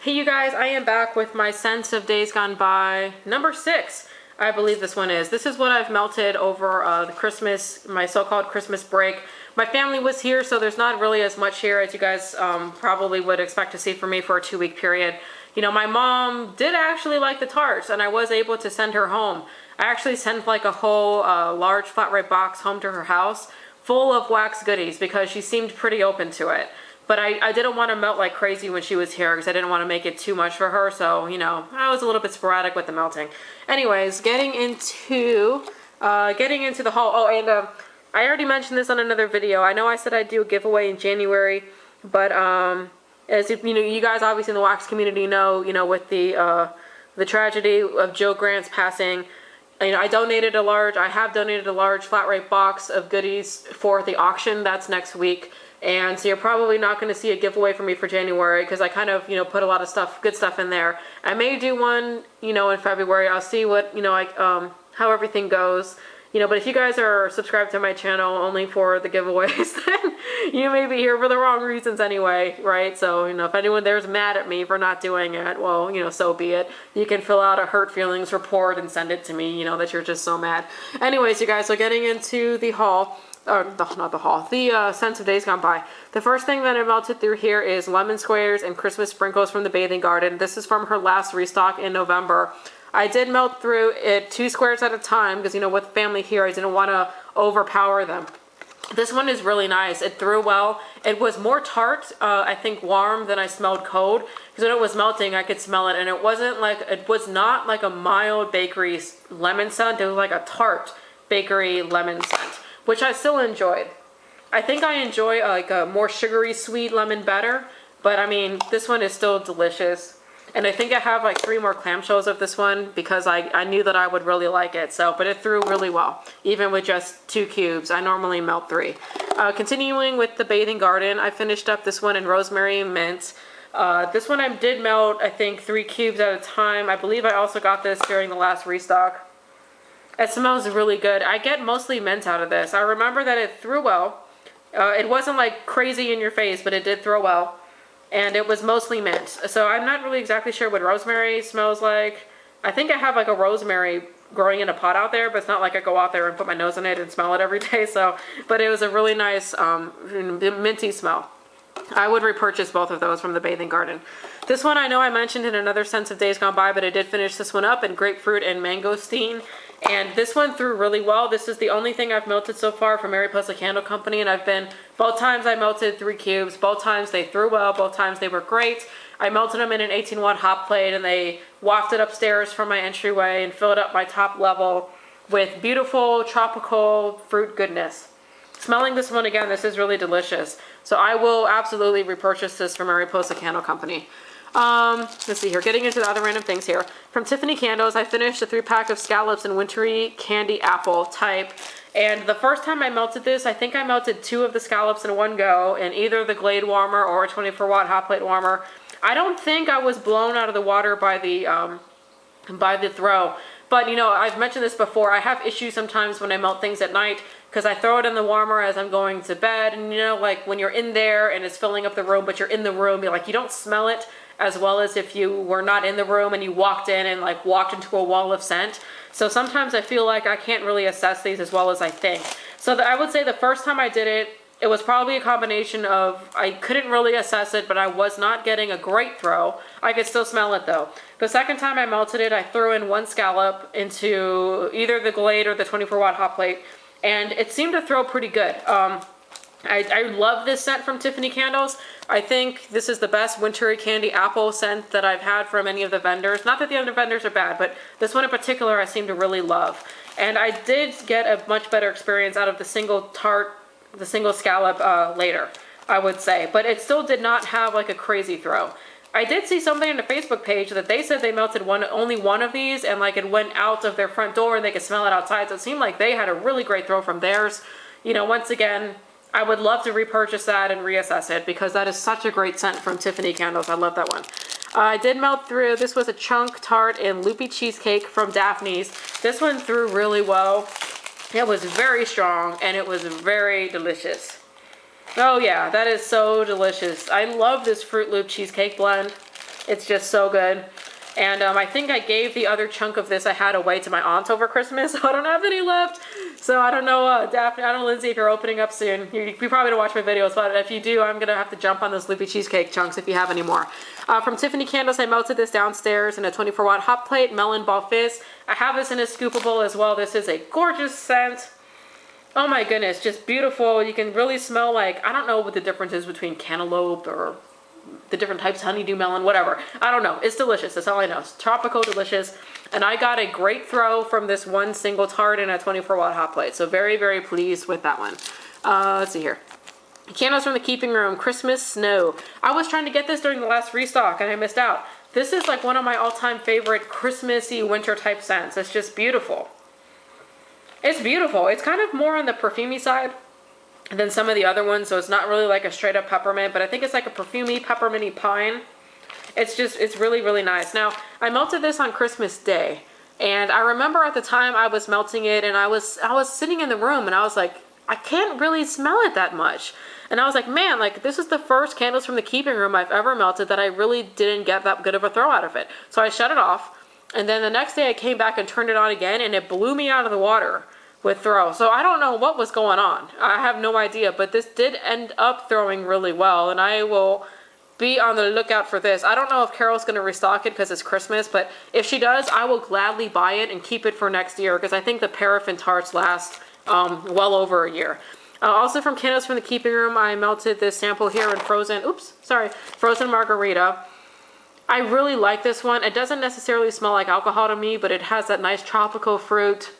Hey you guys, I am back with my Scents of Days Gone By number 6. I believe this one is. This is what I've melted over the Christmas, my so-called Christmas break. My family was here, so there's not really as much here as you guys probably would expect to see from me for a 2-week period. You know, my mom did actually like the tarts, and I was able to send her home. I actually sent like a whole large flat rate box home to her house full of wax goodies because she seemed pretty open to it. But I didn't want to melt like crazy when she was here because I didn't want to make it too much for her. So, you know, I was a little bit sporadic with the melting. Anyways, getting into the haul. Oh, and I already mentioned this on another video. I know I said I'd do a giveaway in January, but as if, you know, you guys obviously in the wax community know, with the tragedy of Joe Grant's passing. You know, I have donated a large flat rate box of goodies for the auction. That's next week. And so you're probably not going to see a giveaway from me for January because I kind of, put a lot of good stuff in there. I may do one, in February. I'll see what, how everything goes. But if you guys are subscribed to my channel only for the giveaways, then you may be here for the wrong reasons anyway, right? So, if anyone there's mad at me for not doing it, well, so be it. You can fill out a hurt feelings report and send it to me, that you're just so mad. Anyways, you guys, so getting into the haul. The Scents of Days Gone By. The first thing that I melted through here is lemon squares and Christmas sprinkles from the Bathing Garden. This is from her last restock in November. I did melt through it 2 squares at a time because, with family here, I didn't want to overpower them. This one is really nice. It threw well. It was more tart, I think warm than I smelled cold. Because when it was melting, I could smell it. And it was not like a mild bakery lemon scent. It was like a tart bakery lemon scent, which I still enjoyed. I think I enjoy like a more sugary sweet lemon better, but I mean, this one is still delicious. And I think I have like 3 more clamshells of this one because I knew that I would really like it. So, but it threw really well, even with just 2 cubes. I normally melt 3. Continuing with the Bathing Garden, I finished up this one in Rosemary Mint. This one I did melt, I think, 3 cubes at a time. I believe I also got this during the last restock. It smells really good. I get mostly mint out of this. I remember that it threw well. It wasn't like crazy in your face, but it did throw well. And it was mostly mint. So I'm not really exactly sure what rosemary smells like. I think I have like a rosemary growing in a pot out there, but it's not like I go out there and put my nose in it and smell it every day. So, but it was a really nice minty smell. I would repurchase both of those from the Bathing Garden. This one I know I mentioned in another Scents of Days Gone By, but I did finish this one up in Grapefruit and Mangosteen. And this one threw really well. This is the only thing I've melted so far from Mariposa Candle Company. And both times I melted 3 cubes. Both times they threw well. Both times they were great. I melted them in an 18-watt hot plate and they wafted upstairs from my entryway and filled up my top level with beautiful tropical fruit goodness. Smelling this one again, this is really delicious. So I will absolutely repurchase this from Mariposa Candle Company. Let's see here, getting into the other random things here. From Tiffany Candles, I finished a 3-pack of scallops and Wintery candy apple type. And the first time I melted this, I think I melted 2 of the scallops in one go in either the Glade warmer or a 24-watt hot plate warmer. I don't think I was blown out of the water by the throw. But, I've mentioned this before. I have issues sometimes when I melt things at night because I throw it in the warmer as I'm going to bed. And, like when you're in there and it's filling up the room, but you're in the room, you don't smell it as well as if you were not in the room and you walked in and like walked into a wall of scent. So sometimes I feel like I can't really assess these as well as I think. So I would say the first time I did it, it was probably a combination of I couldn't really assess it, but I was not getting a great throw. I could still smell it though. The second time I melted it, I threw in 1 scallop into either the Glade or the 24-watt hot plate, and it seemed to throw pretty good. I love this scent from Tiffany Candles. I think this is the best Wintery candy apple scent that I've had from any of the vendors. Not that the other vendors are bad, but this one in particular I seem to really love. And I did get a much better experience out of the single tart, the single scallop later, I would say. But it still did not have like a crazy throw. I did see something on the Facebook page that they said they melted only one of these and like it went out of their front door and they could smell it outside. So it seemed like they had a really great throw from theirs. Once again, I would love to repurchase that and reassess it because that is such a great scent from Tiffany Candles. I love that one. I did melt through, this was a chunk tart and Loopy Cheesecake from Daphne's. This one threw really well. It was very strong and it was very delicious. Oh yeah, that is so delicious. I love this Fruit Loop cheesecake blend. It's just so good. And I think I gave the other chunk of this I had away to my aunt over Christmas, so I don't have any left. So I don't know, Daphne, I don't know, Lindsay, if you're opening up soon. You probably don't watch my videos, but if you do, I'm going to have to jump on those Loopy Cheesecake chunks if you have any more. From Tiffany Candles, I melted this downstairs in a 24-watt hot plate, Melon Ball Fizz. I have this in a scoopable as well. This is a gorgeous scent. Oh my goodness, just beautiful. You can really smell like, I don't know what the difference is between cantaloupe or the different types, honeydew melon, whatever. I don't know. It's delicious. That's all I know. It's tropical, delicious. And I got a great throw from this one single Tart in a 24-watt hot plate. So very, very pleased with that one. Let's see here. Candles from the Keeping Room, Christmas Snow. I was trying to get this during the last restock and I missed out. This is like one of my all-time favorite Christmassy winter type scents. It's just beautiful. It's beautiful. It's kind of more on the perfumey side than some of the other ones, so it's not really like a straight up peppermint, but I think it's like a perfumey, pepperminty pine. It's really, really nice. Now, I melted this on Christmas Day, and I remember at the time I was melting it, and I was sitting in the room, and I was like, I can't really smell it that much. And I was like, man, like this is the first Candles from the Keeping Room I've ever melted that I really didn't get that good of a throw out of it. So I shut it off, and then the next day I came back and turned it on again, and it blew me out of the water with throw. So I don't know what was going on. I have no idea, but this did end up throwing really well, and I will be on the lookout for this. I don't know if Carol's going to restock it because it's Christmas, but if she does, I will gladly buy it and keep it for next year because I think the paraffin tarts last well over a year. Also from Candles from the Keeping Room, I melted this sample here in frozen margarita. I really like this one. It doesn't necessarily smell like alcohol to me, but it has that nice tropical fruit.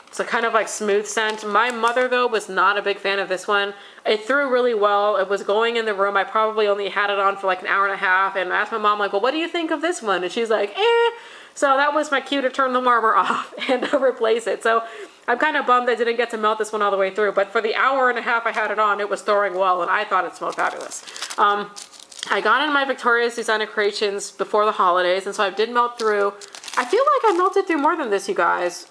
It's a kind of like smooth scent. My mother, though, was not a big fan of this one. It threw really well. It was going in the room. I probably only had it on for like an hour and a half and I asked my mom, like, well, what do you think of this one? And she's like, eh. So that was my cue to turn the warmer off and replace it. So I'm kind of bummed I didn't get to melt this one all the way through. But for the hour and a half I had it on, it was throwing well and I thought it smelled fabulous. I got in my Victoria's Designer Creations before the holidays, and so I did melt through. I feel like I melted through more than this, you guys.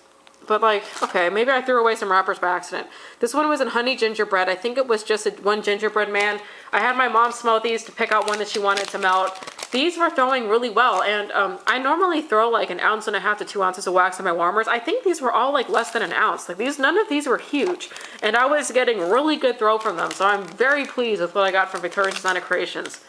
But like, okay, maybe I threw away some wrappers by accident. This one was in honey gingerbread. I think it was just one gingerbread man. I had my mom smell these to pick out one that she wanted to melt. These were throwing really well, and I normally throw like 1.5 ounces to 2 ounces of wax in my warmers. I think these were all like less than an ounce. Like none of these were huge, and I was getting really good throw from them. So I'm very pleased with what I got from Victoria's Designer Creations.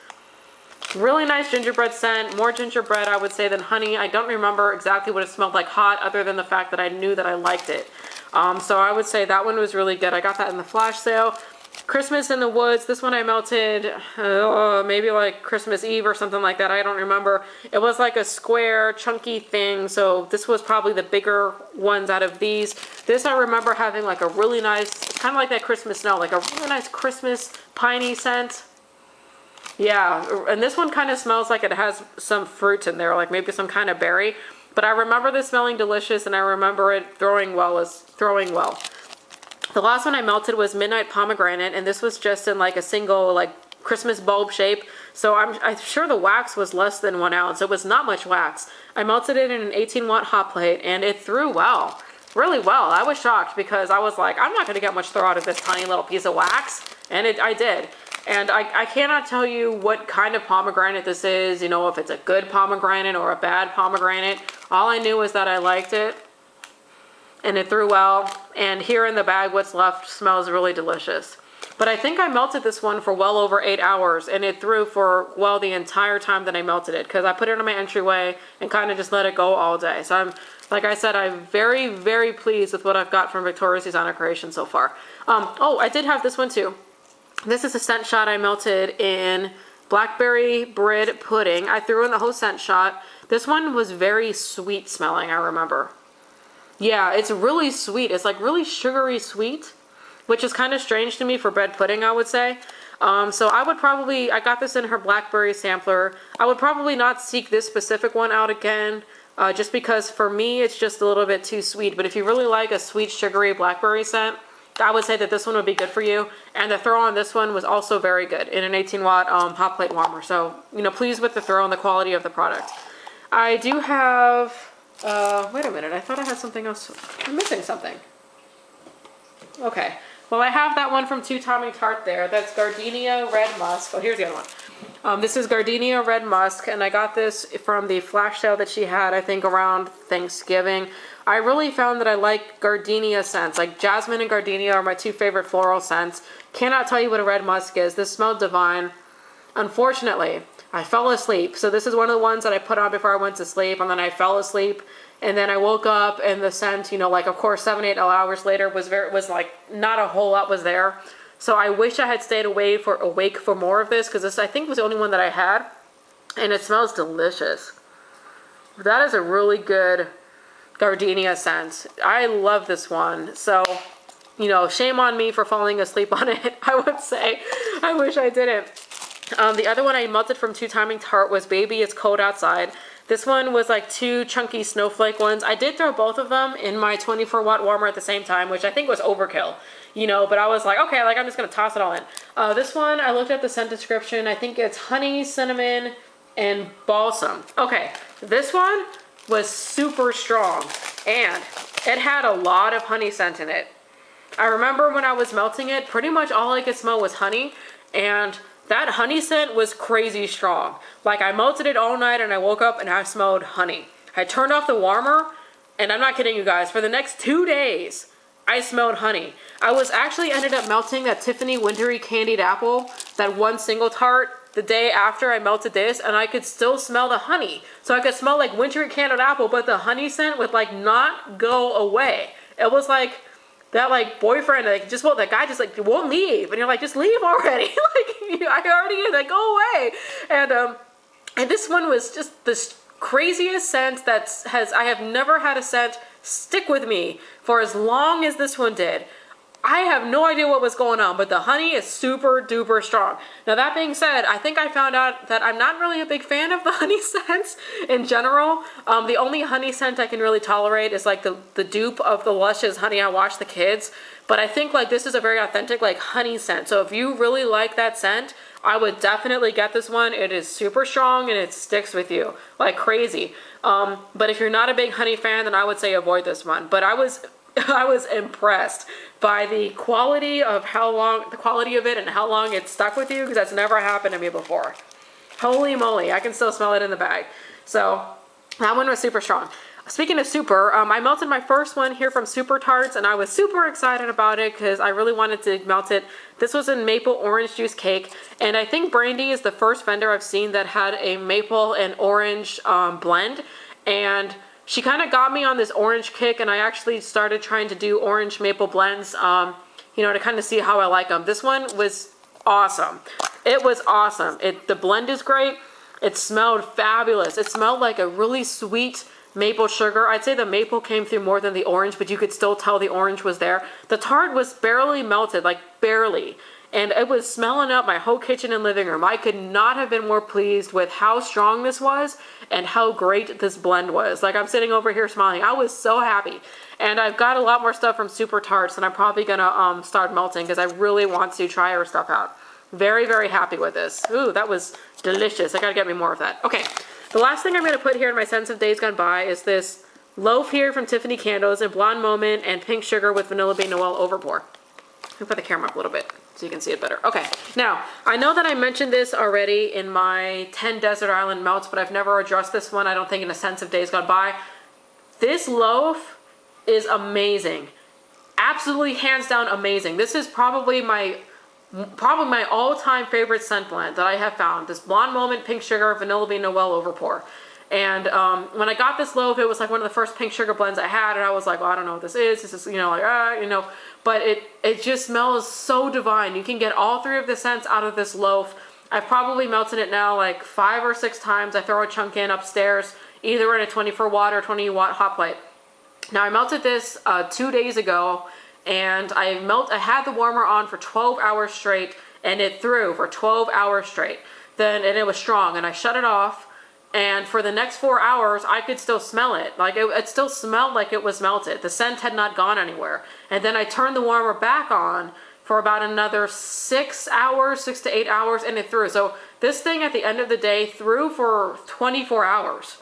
Really nice gingerbread scent, more gingerbread I would say than honey. I don't remember exactly what it smelled like hot other than the fact that I knew that I liked it. So I would say that one was really good. I got that in the flash sale. Christmas in the Woods, this one I melted maybe like Christmas Eve or something like that. I don't remember. It was like a square chunky thing, so this was probably the bigger ones out of these. This I remember having like a really nice, kind of like that Christmas snow, like a really nice Christmas piney scent. Yeah, and this one kind of smells like it has some fruit in there, like maybe some kind of berry. But I remember this smelling delicious, and I remember it throwing well. The last one I melted was Midnight Pomegranate, and this was just in like a single like Christmas bulb shape. So I'm sure the wax was less than 1 ounce. It was not much wax. I melted it in an 18-watt hot plate, and it threw well, really well. I was shocked because I was like, I'm not going to get much throw out of this tiny little piece of wax, and I did. And I cannot tell you what kind of pomegranate this is, you know, if it's a good pomegranate or a bad pomegranate. All I knew was that I liked it, and it threw well. And here in the bag, what's left smells really delicious. But I think I melted this one for well over 8 hours, and it threw for, well, the entire time that I melted it, because I put it in my entryway and kind of just let it go all day. So like I said, I'm very, very pleased with what I've got from Victoria's Designer Creations so far. Oh, I did have this one too. This is a scent shot I melted in Blackberry Bread Pudding. I threw in the whole scent shot. This one was very sweet smelling, I remember. Yeah, it's really sweet. It's like really sugary sweet, which is kind of strange to me for bread pudding, I would say. So I got this in her Blackberry sampler. I would probably not seek this specific one out again, just because for me it's just a little bit too sweet. But if you really like a sweet, sugary blackberry scent, I would say that this one would be good for you. And the throw on this one was also very good in an 18-watt hot plate warmer. So, you know, pleased with the throw and the quality of the product. I do have, wait a minute, I thought I had something else. I'm missing something. Okay, well I have that one from Two Tommy Tart there. That's Gardenia Red Musk. Oh, here's the other one. This is Gardenia Red Musk, and I got this from the flash sale that she had, I think, around Thanksgiving. I really found that I like gardenia scents. Like jasmine and gardenia are my two favorite floral scents. Cannot tell you what a red musk is. This smelled divine. Unfortunately, I fell asleep. So this is one of the ones that I put on before I went to sleep, and then I fell asleep. And then I woke up and the scent, you know, like of course 7-8 hours later was like not a whole lot was there. So I wish I had stayed awake for more of this, because this I think was the only one that I had, and it smells delicious. That is a really good gardenia scent. I love this one. So, you know, shame on me for falling asleep on it. I would say I wish I didn't. The other one I melted from Two Timing Tart was Baby It's Cold Outside. This one was like two chunky snowflake ones. I did throw both of them in my 24-watt warmer at the same time, which I think was overkill, you know, but I was like, okay, like I'm just going to toss it all in. This one, I looked at the scent description. I think it's honey, cinnamon, and balsam. Okay, this one was super strong, and it had a lot of honey scent in it. I remember when I was melting it, pretty much all I could smell was honey, and that honey scent was crazy strong. Like I melted it all night and I woke up and I smelled honey. I turned off the warmer, and I'm not kidding you guys, for the next 2 days, I smelled honey. I was actually ended up melting that Tiffany Wintery candied apple, that one single tart, the day after I melted this, and I could still smell the honey. So I could smell like Wintery candied apple, but the honey scent would like not go away. It was like that like boyfriend, like just that guy just like won't leave, and you're like, just leave already. Like I already like go away. And this one was just this craziest scent I have never had a scent stick with me for as long as this one did. I have no idea what was going on, but the honey is super duper strong. Now that being said, I think I found out that I'm not really a big fan of the honey scents in general. The only honey scent I can really tolerate is like the dupe of the Lush's Honey I Wash the Kids. But I think like this is a very authentic like honey scent. So if you really like that scent, I would definitely get this one. It is super strong and it sticks with you like crazy. But if you're not a big honey fan, then I would say avoid this one. But I was impressed by the quality of it and how long it stuck with you, because that's never happened to me before. Holy moly, I can still smell it in the bag. So that one was super strong. Speaking of super, I melted my first one here from Super Tarts, and I was super excited about it because I really wanted to melt it. This was a maple orange juice cake, and I think Brandy is the first vendor I've seen that had a maple and orange blend, and she kind of got me on this orange kick, and I actually started trying to do orange maple blends, you know, to kind of see how I like them. This one was awesome. It was awesome. The blend is great. It smelled fabulous. It smelled like a really sweet maple sugar. I'd say the maple came through more than the orange, but you could still tell the orange was there. The tart was barely melted, like barely. And it was smelling up my whole kitchen and living room. I could not have been more pleased with how strong this was and how great this blend was. Like I'm sitting over here smiling. I was so happy. And I've got a lot more stuff from Super Tarts, and I'm probably gonna start melting because I really want to try her stuff out. Very, very happy with this. Ooh, that was delicious. I gotta get me more of that. Okay, the last thing I'm gonna put here in my Sense of Days Gone By is this Loaf here from Tiffany Candles in Blonde Moment and Pink Sugar with Vanilla Bean Noel Overpour. Let me put the camera up a little bit so you can see it better. Okay, now, I know that I mentioned this already in my 10 Desert Island melts, but I've never addressed this one, I don't think, in a Sense of Days Gone By. This loaf is amazing. Absolutely, hands down, amazing. This is probably my all-time favorite scent blend that I have found. This Blonde Moment, Pink Sugar, Vanilla Bean Noel Overpour. And when I got this loaf, it was like one of the first pink sugar blends I had, and I was like, well, I don't know what this is. This is, you know, like, you know, but it just smells so divine. You can get all three of the scents out of this loaf. I've probably melted it now like 5 or 6 times. I throw a chunk in upstairs, either in a 24-watt or 20-watt hot plate. Now, I melted this 2 days ago, and I had the warmer on for 12 hours straight, and it threw for 12 hours straight. And it was strong, and I shut it off. And for the next 4 hours, I could still smell it. Like it still smelled like it was melted. The scent had not gone anywhere. And then I turned the warmer back on for about another 6 hours, 6 to 8 hours, and it threw. So this thing at the end of the day threw for 24 hours.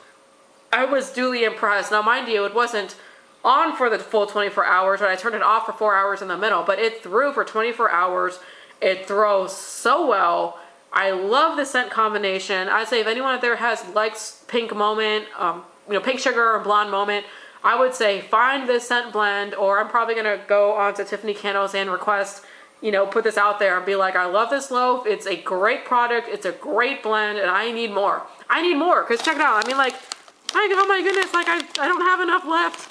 I was duly impressed. Now, mind you, it wasn't on for the full 24 hours, but I turned it off for 4 hours in the middle. But it threw for 24 hours. It throws so well. I love the scent combination. I'd say if anyone out there likes Pink Moment, you know, Pink Sugar or Blonde Moment, I would say find this scent blend, or I'm probably gonna go on to Tiffany Candles and request, you know, put this out there and be like, I love this loaf. It's a great product. It's a great blend, and I need more. I need more, because check it out. I mean, like, oh my goodness, like I don't have enough left.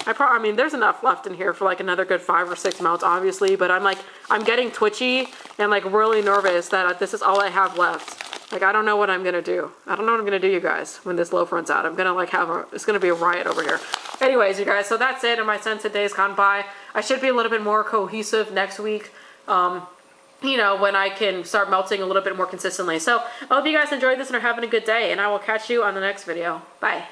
I mean, there's enough left in here for like another good 5 or 6 melts, obviously, but I'm getting twitchy and like really nervous that this is all I have left. Like, I don't know what I'm gonna do. I don't know what I'm gonna do, you guys, when this loaf runs out. I'm gonna like it's gonna be a riot over here. Anyways, you guys, so that's it in my sense of days gone by. I should be a little bit more cohesive next week. You know, when I can start melting a little bit more consistently. So I hope you guys enjoyed this and are having a good day, and I will catch you on the next video. Bye.